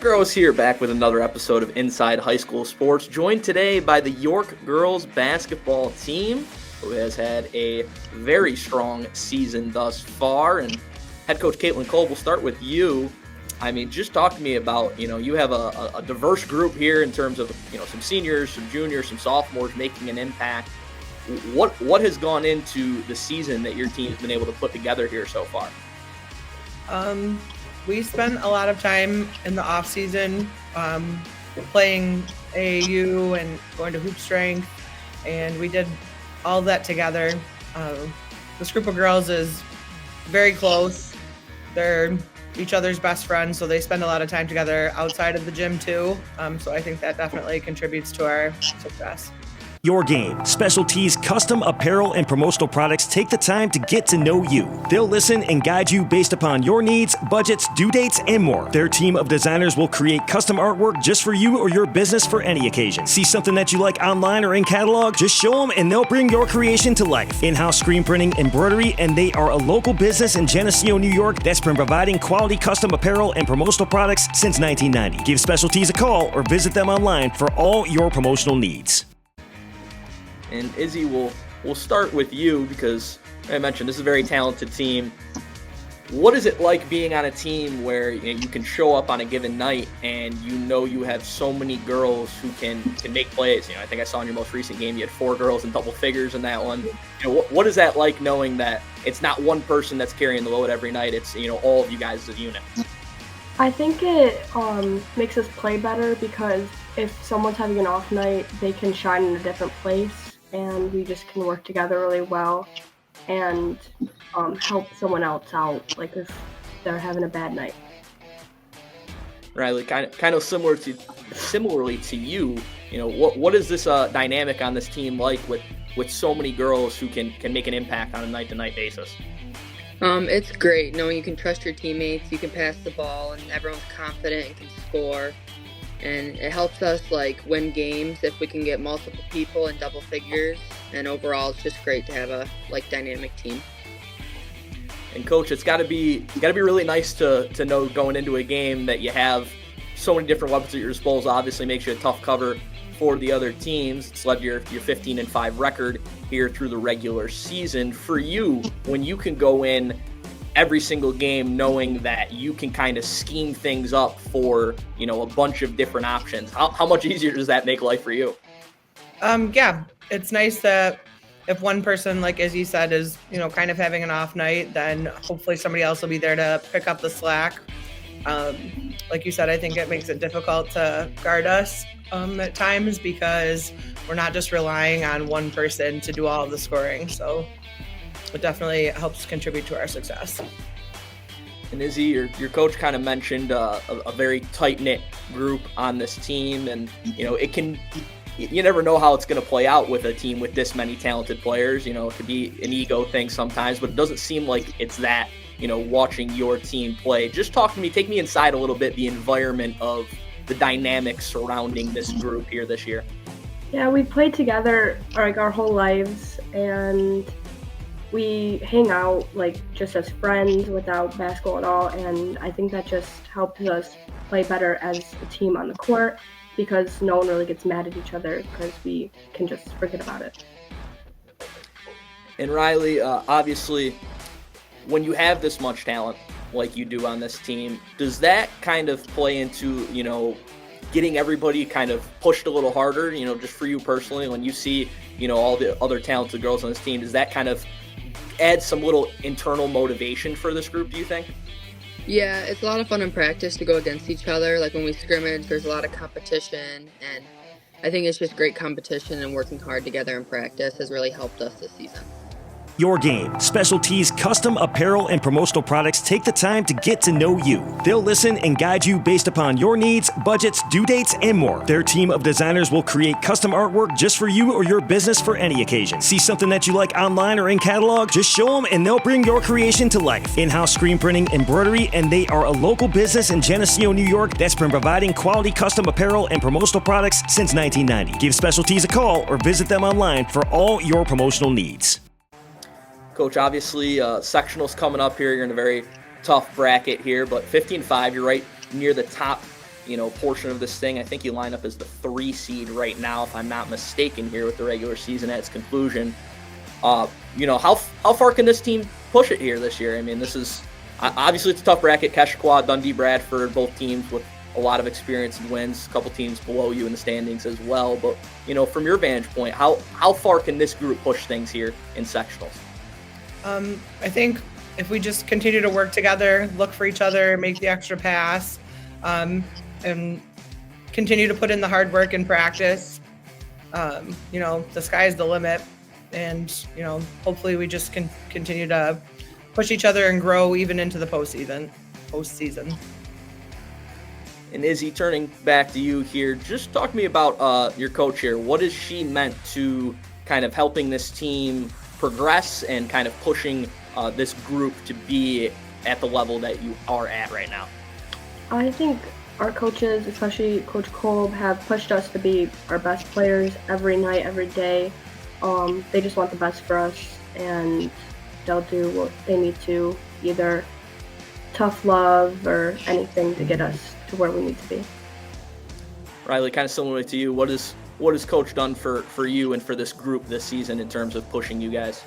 Nick Gross here, back with another episode of Inside High School Sports, joined today by the York girls basketball team, who has had a very strong season thus far. And head coach Kaitlin Kolb, we'll start with you. I mean, just talk to me about, you have a diverse group here in terms of, some seniors, some juniors, some sophomores making an impact. What has gone into the season that your team's been able to put together here so far? We spent a lot of time in the off season playing AAU and going to hoop strength, and we did all that together. This group of girls is very close. They're each other's best friends, so they spend a lot of time together outside of the gym too. So I think that definitely contributes to our success. Your Game, specialties, custom apparel, and promotional products take the time to get to know you. They'll listen and guide you based upon your needs, budgets, due dates, and more. Their team of designers will create custom artwork just for you or your business for any occasion. See something that you like online or in catalog? Just show them and they'll bring your creation to life. In-house screen printing, embroidery, and they are a local business in Geneseo, New York that's been providing quality custom apparel and promotional products since 1990. Give Specialties a call or visit them online for all your promotional needs. And Izzy, we'll start with you because I mentioned this is a very talented team. What is it like being on a team where you can show up on a given night and you have so many girls who can make plays? I think I saw in your most recent game you had 4 girls in double figures in that one. What is that like knowing that it's not one person that's carrying the load every night? It's all of you guys as a unit. I think it makes us play better because if someone's having an off night, they can shine in a different place. And we just can work together really well and help someone else out, like if they're having a bad night. Rylee, kind of similarly to you, what is this dynamic on this team like with so many girls who can make an impact on a night-to-night basis? It's great knowing you can trust your teammates, you can pass the ball, and everyone's confident and can score. And it helps us win games if we can get multiple people in double figures. And overall, it's just great to have a dynamic team. And coach, it's got to be really nice to know going into a game that you have so many different weapons at your disposal. Obviously, makes you a tough cover for the other teams. It's led your 15-5 record here through the regular season. For you, when you can go in every single game knowing that you can kind of scheme things up for, a bunch of different options. How much easier does that make life for you? Yeah, it's nice that if one person, like Izzy said, is, kind of having an off night, then hopefully somebody else will be there to pick up the slack. Like you said, I think it makes it difficult to guard us at times because we're not just relying on one person to do all of the scoring. So it definitely helps contribute to our success. And Izzy, your coach kind of mentioned a very tight-knit group on this team, and you never know how it's going to play out with a team with this many talented players. It could be an ego thing sometimes, but it doesn't seem like it's that, watching your team play. Just talk to me, take me inside a little bit, the environment of the dynamics surrounding this group here this year. Yeah, we played together our whole lives, and we hang out just as friends without basketball at all, and I think that just helps us play better as a team on the court because no one really gets mad at each other because we can just forget about it. And Rylee, obviously, when you have this much talent like you do on this team, does that kind of play into, getting everybody kind of pushed a little harder, just for you personally, when you see, all the other talented girls on this team, does that kind of add some little internal motivation for this group, do you think? Yeah, it's a lot of fun in practice to go against each other. When we scrimmage, there's a lot of competition, and I think it's just great competition, and working hard together in practice has really helped us this season. Your Game, specialties, custom apparel, and promotional products take the time to get to know you. They'll listen and guide you based upon your needs, budgets, due dates, and more. Their team of designers will create custom artwork just for you or your business for any occasion. See something that you like online or in catalog? Just show them and they'll bring your creation to life. In-house screen printing, embroidery, and they are a local business in Geneseo, New York that's been providing quality custom apparel and promotional products since 1990. Give Specialties a call or visit them online for all your promotional needs. Coach, obviously, sectionals coming up here. You're in a very tough bracket here, but 15-5, you're right near the top, portion of this thing. I think you line up as the 3 seed right now, if I'm not mistaken, here with the regular season at its conclusion. How far can this team push it here this year? I mean, this is obviously it's a tough bracket. Keshequa, Dundee, Bradford, both teams with a lot of experience and wins. A couple teams below you in the standings as well. But from your vantage point, how far can this group push things here in sectionals? I think if we just continue to work together, look for each other, make the extra pass, and continue to put in the hard work and practice, the sky's the limit. And, hopefully we just can continue to push each other and grow even into the postseason. And Izzy, turning back to you here, just talk to me about your coach here. What has she meant to kind of helping this team progress and kind of pushing this group to be at the level that you are at right now? I think our coaches, especially Coach Kolb, have pushed us to be our best players every night, every day. They just want the best for us, and they'll do what they need to, either tough love or anything to get us to where we need to be. Rylee, kind of similar to you, what has Coach done for you and for this group this season in terms of pushing you guys?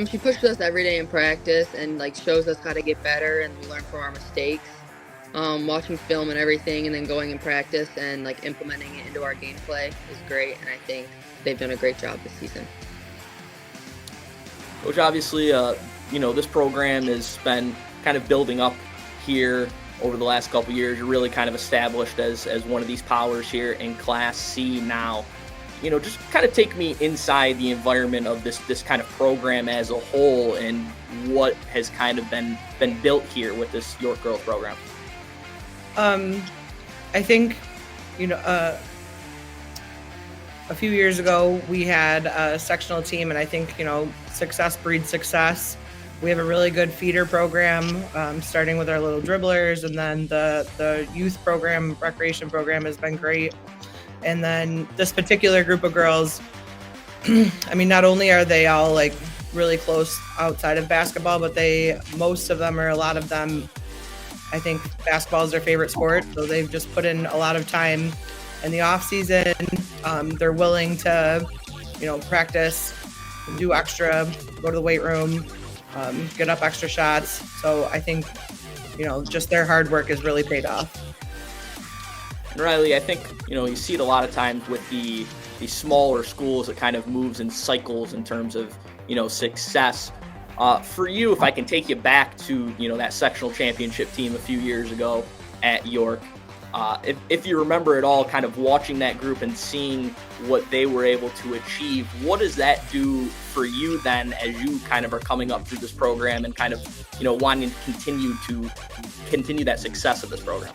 She pushes us every day in practice and shows us how to get better, and we learn from our mistakes. Watching film and everything, and then going in practice and implementing it into our gameplay is great, and I think they've done a great job this season. Coach, obviously, this program has been kind of building up here over the last couple years. You're really kind of established as one of these powers here in Class C now. Just kind of take me inside the environment of this kind of program as a whole and what has kind of been built here with this York Girls program. I think, a few years ago we had a sectional team, and I think, success breeds success. We have a really good feeder program, starting with our little dribblers, and then the youth program, recreation program has been great. And then this particular group of girls, I mean, not only are they all really close outside of basketball, but most of them, or a lot of them, I think basketball is their favorite sport. So they've just put in a lot of time in the off season. They're willing to, practice, do extra, go to the weight room, get up extra shots. So I think, just their hard work has really paid off. And Rylee, I think, you see it a lot of times with the smaller schools. It kind of moves in cycles in terms of, success. For you, if I can take you back to, that sectional championship team a few years ago at York, if you remember at all, kind of watching that group and seeing what they were able to achieve, what does that do for you then as you kind of are coming up through this program and kind of, wanting to continue that success of this program?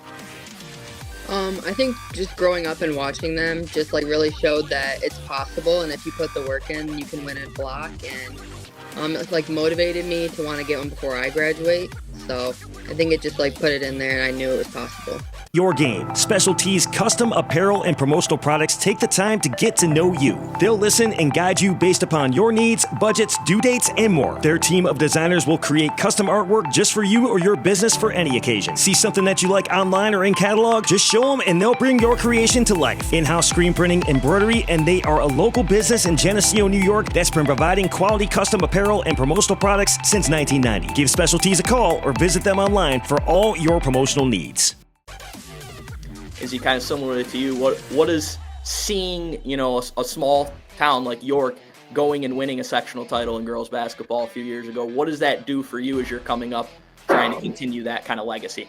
I think just growing up and watching them just really showed that it's possible, and if you put the work in, you can win a block, and it's motivated me to want to get one before I graduate. So I think it just put it in there, and I knew it was possible. Your Game, specialties, custom apparel, and promotional products take the time to get to know you. They'll listen and guide you based upon your needs, budgets, due dates, and more. Their team of designers will create custom artwork just for you or your business for any occasion. See something that you like online or in catalog? Just show them and they'll bring your creation to life. In-house screen printing, embroidery, and they are a local business in Geneseo, New York that's been providing quality custom apparel and promotional products since 1990. Give Specialties a call or visit them online for all your promotional needs. Is he kind of similar to you? What is seeing, a small town like York going and winning a sectional title in girls basketball a few years ago? What does that do for you as you're coming up, trying to continue that kind of legacy?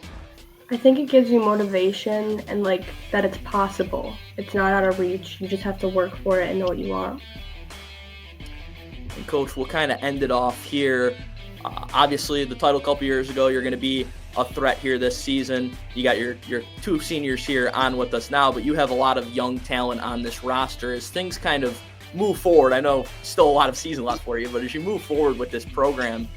I think it gives you motivation and that it's possible. It's not out of reach. You just have to work for it and know what you want. And Coach, we'll kind of end it off here. Obviously, the title a couple years ago, you're going to be a threat here this season. You got your 2 seniors here on with us now, but you have a lot of young talent on this roster. As things kind of move forward, I know still a lot of season left for you, but as you move forward with this program,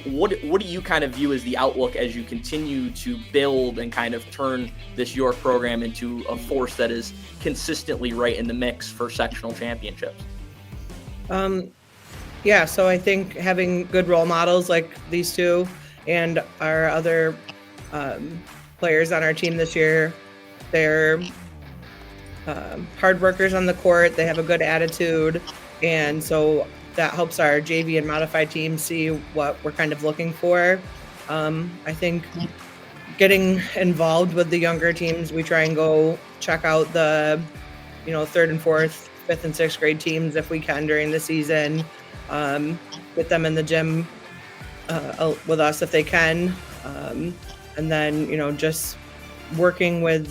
what do you kind of view as the outlook as you continue to build and kind of turn this York program into a force that is consistently right in the mix for sectional championships? So I think having good role models like these two and our other players on our team this year. They're hard workers on the court. They have a good attitude, and so that helps our JV and modified team see what we're kind of looking for. I think getting involved with the younger teams, we try and go check out the, third and fourth, fifth and sixth grade teams if we can during the season. Get them in the gym with us if they can. And then, just working with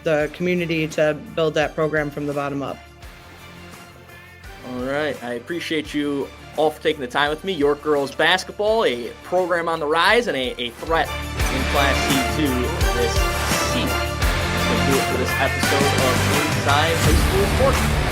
the community to build that program from the bottom up. All right. I appreciate you all for taking the time with me. York Girls Basketball, a program on the rise and a threat in Class C2 this season. That's going to do it for this episode of Inside High School Sports.